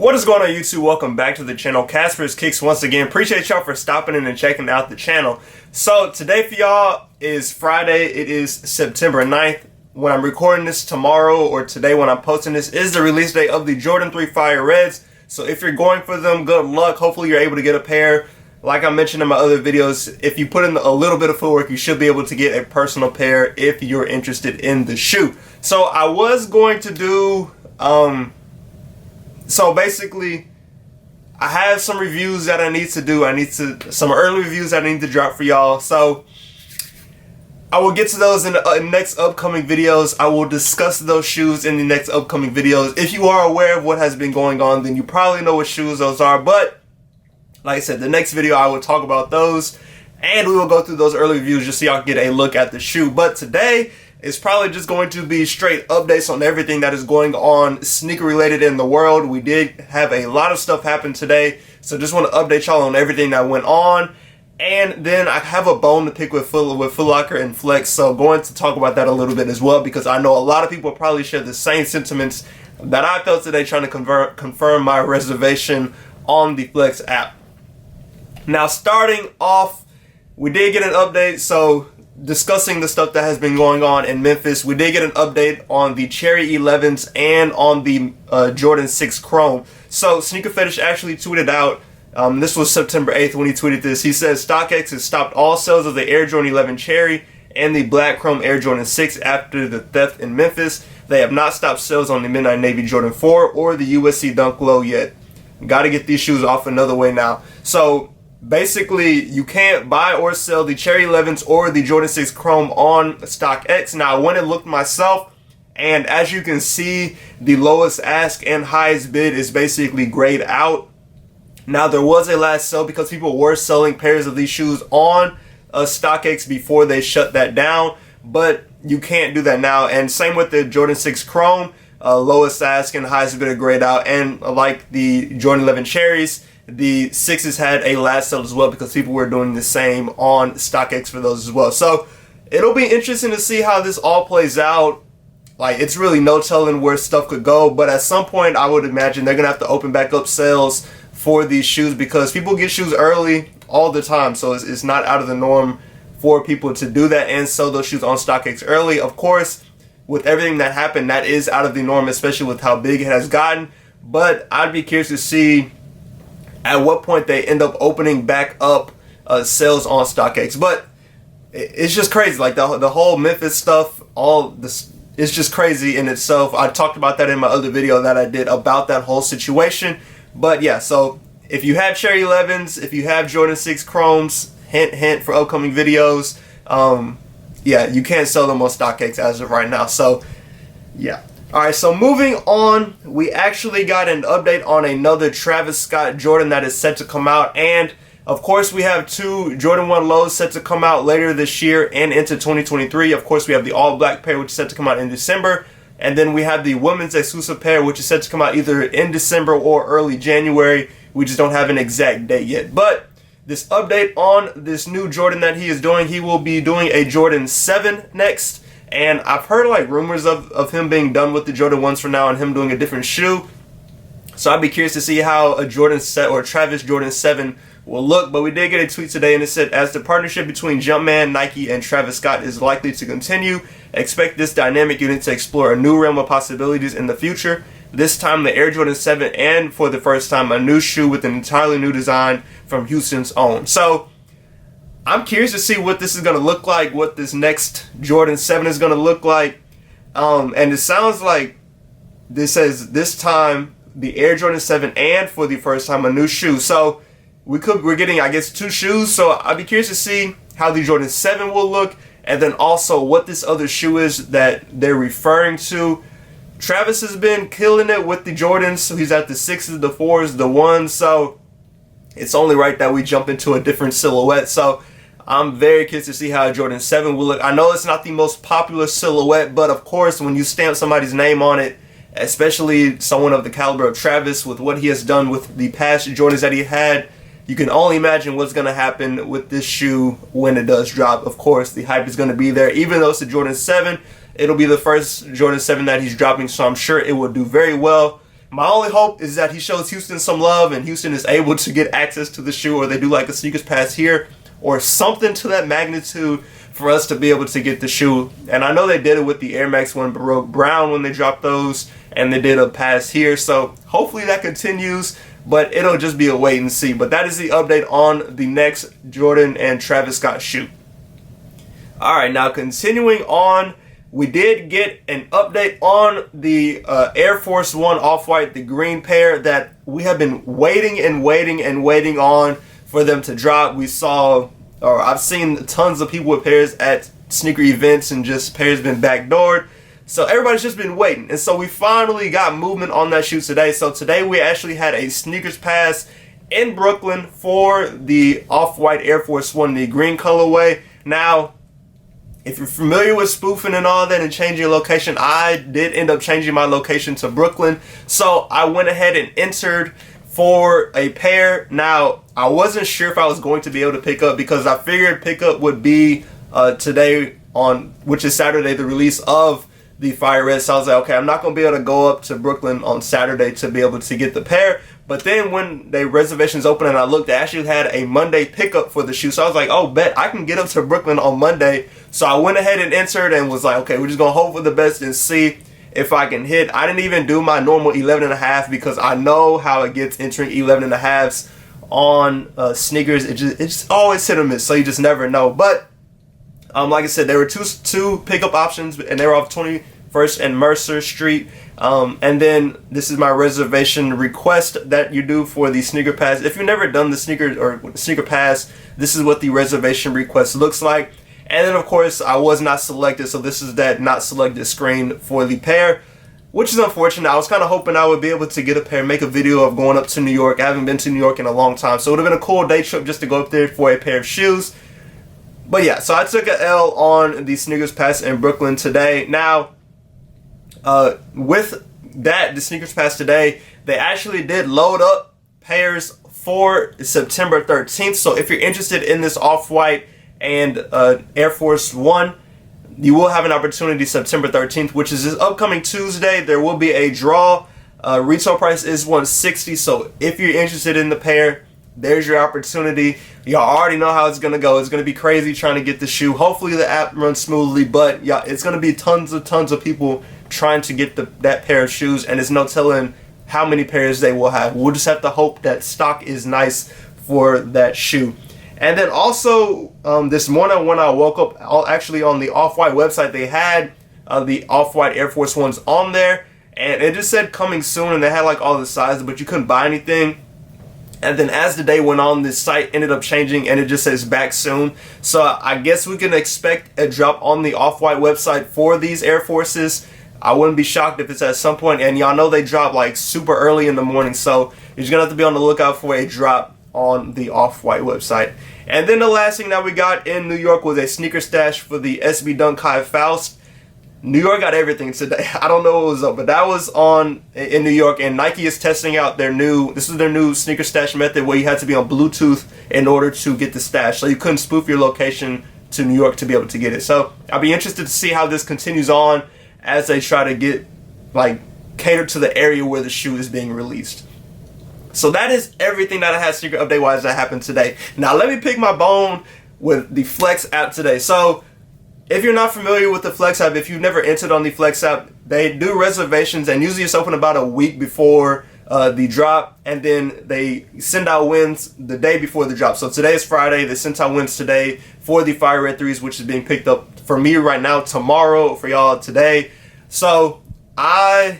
What is going on, YouTube? Welcome back to the channel. Casper's Kicks once again. Appreciate y'all for stopping in and checking out the channel. So today for y'all is Friday. It is September 9th. When I'm recording this tomorrow, or today when I'm posting this, is the release date of the Jordan 3 Fire Reds. So if you're going for them, good luck. Hopefully you're able to get a pair. Like I mentioned in my other videos, if you put in a little bit of footwork, you should be able to get a personal pair if you're interested in the shoe. So I was going to do so basically, I have some reviews that I need to do. Some early reviews that I need to drop for y'all. So I will get to those in the next upcoming videos. I will discuss those shoes in the next upcoming videos. If you are aware of what has been going on, then you probably know what shoes those are. But like I said, the next video I will talk about those, and we will go through those early reviews just so y'all can get a look at the shoe. But today is probably just going to be straight updates on everything that is going on sneaker related in the world. We did have a lot of stuff happen today, so just want to update y'all on everything that went on. And then I have a bone to pick with Footlocker and Flex, so going to talk about that a little bit as well, because I know a lot of people probably share the same sentiments that I felt today trying to confirm my reservation on the Flex app. Now, starting off, we did get an update, so discussing the stuff that has been going on in Memphis, we did get an update on the Cherry 11s and on the Jordan 6 Chrome. So Sneaker Fetish actually tweeted out, this was September 8th when he tweeted this. He says StockX has stopped all sales of the Air Jordan 11 Cherry and the Black Chrome Air Jordan 6 after the theft in Memphis. They have not stopped sales on the Midnight Navy Jordan 4 or the USC Dunk Low yet. Got to get these shoes off another way now. So basically, you can't buy or sell the Cherry 11s or the Jordan 6 Chrome on StockX. Now, I went and looked myself, and as you can see, the lowest ask and highest bid is basically grayed out. Now, there was a last sale because people were selling pairs of these shoes on StockX before they shut that down, but you can't do that now. And same with the Jordan 6 Chrome, lowest ask and highest bid are grayed out. And like the Jordan 11 Cherries, the 6s had a last sale as well because people were doing the same on StockX for those as well. So it'll be interesting to see how this all plays out. Like, it's really no telling where stuff could go, but at some point I would imagine they're gonna have to open back up sales for these shoes because people get shoes early all the time. So it's not out of the norm for people to do that and sell those shoes on StockX early. Of course, with everything that happened, that is out of the norm, especially with how big it has gotten. But I'd be curious to see at what point they end up opening back up sales on StockX. But it's just crazy, like the whole Memphis stuff, all this, it's just crazy in itself. I talked about that in my other video that I did about that whole situation. But yeah, so if you have Cherry 11s, if you have Jordan 6 Chromes, hint hint for upcoming videos, yeah, you can't sell them on StockX as of right now. So yeah. Alright, so moving on, we actually got an update on another Travis Scott Jordan that is set to come out. And of course, we have two Jordan 1 lows set to come out later this year and into 2023. Of course, we have the all black pair, which is set to come out in December. And then we have the women's exclusive pair, which is set to come out either in December or early January. We just don't have an exact date yet. But this update on this new Jordan that he is doing, he will be doing a Jordan 7 next. And I've heard like rumors of him being done with the Jordan 1s for now and him doing a different shoe. So I'd be curious to see how a Jordan set or Travis Jordan 7 will look. But we did get a tweet today and it said, as the partnership between Jumpman, Nike, and Travis Scott is likely to continue, expect this dynamic unit to explore a new realm of possibilities in the future. This time the Air Jordan 7 and for the first time a new shoe with an entirely new design from Houston's own. So I'm curious to see what this is going to look like, what this next Jordan 7 is going to look like. And it sounds like this says this time the Air Jordan 7 and for the first time a new shoe. So we're getting, I guess, two shoes. So I'd be curious to see how the Jordan 7 will look and then also what this other shoe is that they're referring to. Travis has been killing it with the Jordans. So he's at the 6s, the 4s, the 1s. So it's only right that we jump into a different silhouette. So I'm very curious to see how Jordan 7 will look. I know it's not the most popular silhouette, but of course, when you stamp somebody's name on it, especially someone of the caliber of Travis with what he has done with the past Jordans that he had, you can only imagine what's going to happen with this shoe when it does drop. Of course, the hype is going to be there. Even though it's a Jordan 7, it'll be the first Jordan 7 that he's dropping, so I'm sure it will do very well. My only hope is that he shows Houston some love and Houston is able to get access to the shoe, or they do like a sneakers pass here or something to that magnitude for us to be able to get the shoe. And I know they did it with the Air Max 1 Baroque Brown when they dropped those, and they did a pass here. So hopefully that continues, but it'll just be a wait and see. But that is the update on the next Jordan and Travis Scott shoe. All right, now continuing on, we did get an update on the Air Force One Off-White, the green pair that we have been waiting and waiting and waiting on for them to drop. We saw, or I've seen tons of people with pairs at sneaker events and just pairs been backdoored. So everybody's just been waiting. And so we finally got movement on that shoe today. So today we actually had a sneakers pass in Brooklyn for the Off-White Air Force One, the green colorway. Now, if you're familiar with spoofing and all that and changing your location, I did end up changing my location to Brooklyn. So I went ahead and entered for a pair. Now, I wasn't sure if I was going to be able to pick up because I figured pickup would be today on, which is Saturday, the release of the Fire Red. So I was like, okay, I'm not going to be able to go up to Brooklyn on Saturday to be able to get the pair. But then when the reservations opened and I looked, they actually had a Monday pickup for the shoe. So I was like, oh, bet I can get up to Brooklyn on Monday. So I went ahead and entered and was like, okay, we're just going to hope for the best and see if I can hit. I didn't even do my normal 11.5 because I know how it gets entering 11.5s on sneakers. It's always hit or miss, so you just never know. But like I said, there were two pickup options, and they were off 21st and Mercer Street. And then this is my reservation request that you do for the sneaker pass. If you've never done the sneaker pass, this is what the reservation request looks like. And then of course I was not selected, so this is that not selected screen for the pair, which is unfortunate. I was kind of hoping I would be able to get a pair, make a video of going up to New York. I haven't been to New York in a long time, so it would have been a cool day trip just to go up there for a pair of shoes. But yeah, so I took an L on the sneakers pass in Brooklyn today. Now, with that, the sneakers pass today, they actually did load up pairs for September 13th. So if you're interested in this Off-White and Air Force One, you will have an opportunity September 13th, which is this upcoming Tuesday. There will be a draw. Retail price is $160. So if you're interested in the pair, there's your opportunity. Y'all already know how it's going to go. It's going to be crazy trying to get the shoe. Hopefully the app runs smoothly, but yeah, it's going to be tons of people trying to get that pair of shoes, and it's no telling how many pairs they will have. We'll just have to hope that stock is nice for that shoe. And then also this morning when I woke up, actually on the Off-White website, they had the Off-White Air Force Ones on there, and it just said coming soon, and they had like all the sizes, but you couldn't buy anything. And then as the day went on, this site ended up changing and it just says back soon. So I guess we can expect a drop on the Off-White website for these Air Forces. I wouldn't be shocked if it's at some point. And y'all know they drop like super early in the morning. So you're just going to have to be on the lookout for a drop on the Off-White website. And then the last thing that we got in New York was a sneaker stash for the SB Dunk Kai Faust. New York got everything today. I don't know what was up, but that was on in New York, and Nike is testing out their new sneaker stash method where you had to be on Bluetooth in order to get the stash. So you couldn't spoof your location to New York to be able to get it. So I'll be interested to see how this continues on as they try to get, cater to the area where the shoe is being released. So that is everything that I had sneaker update wise that happened today. Now let me pick my bone with the Flex app today. So if you're not familiar with the Flex app, if you've never entered on the Flex app, they do reservations, and usually it's open about a week before the drop, and then they send out wins the day before the drop. So today is Friday. They sent out wins today for the Fire Red 3s, which is being picked up for me right now, tomorrow for y'all today. So they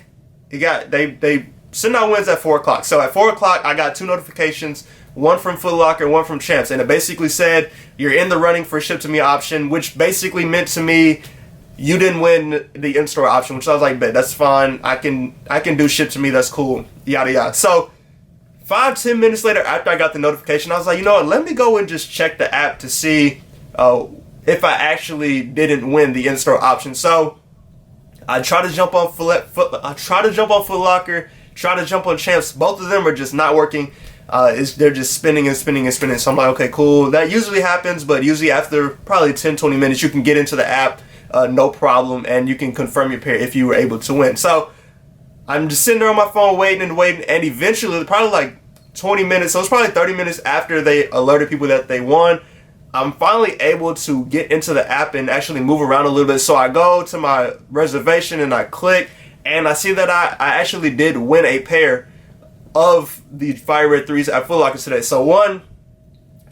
send out wins at 4 o'clock. So at 4 o'clock, I got 2 notifications, one from Footlocker, one from Champs, and it basically said you're in the running for ship to me option, which basically meant to me you didn't win the in-store option, which I was like, bet, that's fine. I can do ship to me, that's cool, yada yada. So 5-10 minutes later after I got the notification, I was like, you know what, let me go and just check the app to see if I actually didn't win the in-store option. So I tried to jump on Footlocker, try to jump on Champs. Both of them are just not working. They're just spinning and spinning and spinning. So I'm like, okay, cool. That usually happens, but usually after probably 10-20 minutes, you can get into the app, no problem, and you can confirm your pair if you were able to win. So I'm just sitting there on my phone waiting and waiting, and eventually, probably like 20 minutes, so it's probably 30 minutes after they alerted people that they won, I'm finally able to get into the app and actually move around a little bit. So I go to my reservation and I click, and I see that I actually did win a pair of the Fire Red 3s at Footlocker today. So one,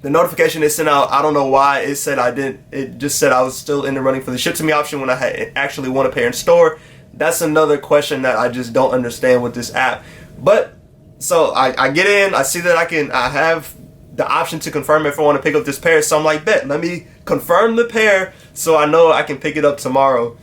the notification it sent out, I don't know why it said I didn't, it just said I was still in the running for the ship to me option when I had actually won a pair in store. That's another question that I just don't understand with this app. But so I get in, I see that I have the option to confirm if I want to pick up this pair. So I'm like, bet, let me confirm the pair so I know I can pick it up tomorrow.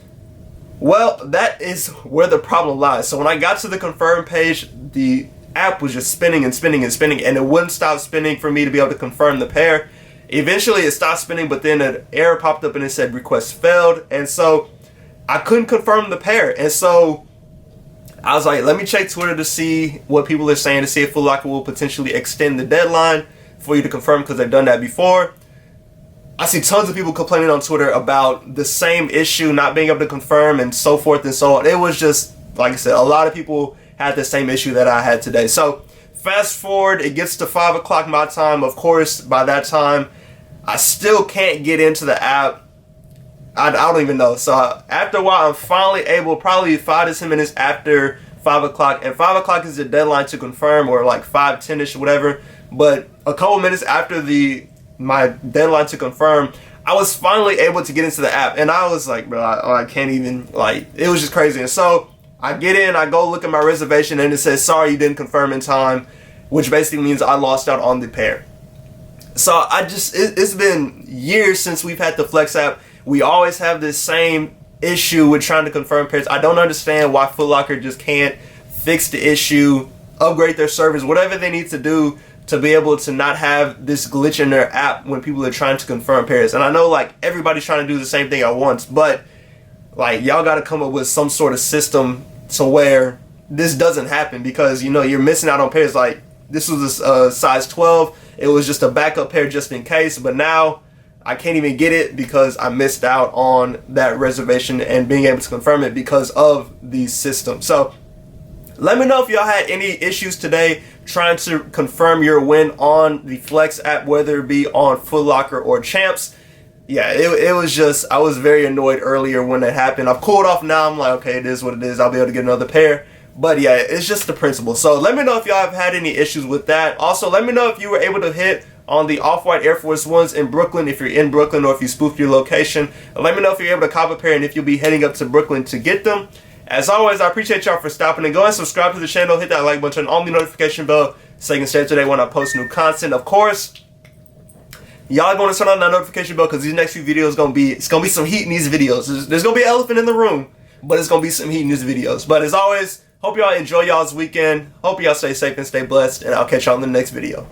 Well, that is where the problem lies. So when I got to the confirm page, the app was just spinning and spinning and spinning, and it wouldn't stop spinning for me to be able to confirm the pair. Eventually it stopped spinning, but then an error popped up and it said request failed, and so I couldn't confirm the pair. And so I was like, let me check Twitter to see what people are saying, to see if Footlocker will potentially extend the deadline for you to confirm, because they've done that before. I see tons of people complaining on Twitter about the same issue, not being able to confirm and so forth and so on. It was just, like I said, a lot of people had the same issue that I had today. So fast forward, it gets to 5 o'clock my time. Of course, by that time, I still can't get into the app. I don't even know. So after a while, I'm finally able, probably 5 to 10 minutes after 5 o'clock. And 5 o'clock is the deadline to confirm, or like 5:10ish, whatever. But a couple minutes after my deadline to confirm, I was finally able to get into the app. And I was like, bro, I can't even, like, it was just crazy. And so I get in, I go look at my reservation, and it says, sorry, you didn't confirm in time, which basically means I lost out on the pair. So it's been years since we've had the Flex app. We always have this same issue with trying to confirm pairs. I don't understand why Footlocker just can't fix the issue, upgrade their service, whatever they need to do to be able to not have this glitch in their app when people are trying to confirm pairs. And I know, like, everybody's trying to do the same thing at once, but like, y'all got to come up with some sort of system to where this doesn't happen, because, you know, you're missing out on pairs. Like, this was a size 12. It was just a backup pair just in case, but now I can't even get it because I missed out on that reservation and being able to confirm it because of the system. So let me know if y'all had any issues today trying to confirm your win on the Flex app, whether it be on Footlocker or Champs. Yeah, it was just, I was very annoyed earlier when it happened. I've cooled off now. I'm like, okay, it is what it is. I'll be able to get another pair. But yeah, it's just the principle. So let me know if y'all have had any issues with that. Also, let me know if you were able to hit on the Off-White Air Force Ones in Brooklyn, if you're in Brooklyn, or if you spoofed your location. And let me know if you're able to cop a pair and if you'll be heading up to Brooklyn to get them. As always, I appreciate y'all for stopping, and go and subscribe to the channel. Hit that like button, turn on the notification bell so you can stay up to date when I post new content. Of course, y'all going to turn on that notification bell, because these next few videos it's gonna be some heat in these videos. There's gonna be an elephant in the room, but it's gonna be some heat in these videos. But as always, hope y'all enjoy y'all's weekend. Hope y'all stay safe and stay blessed, and I'll catch y'all in the next video.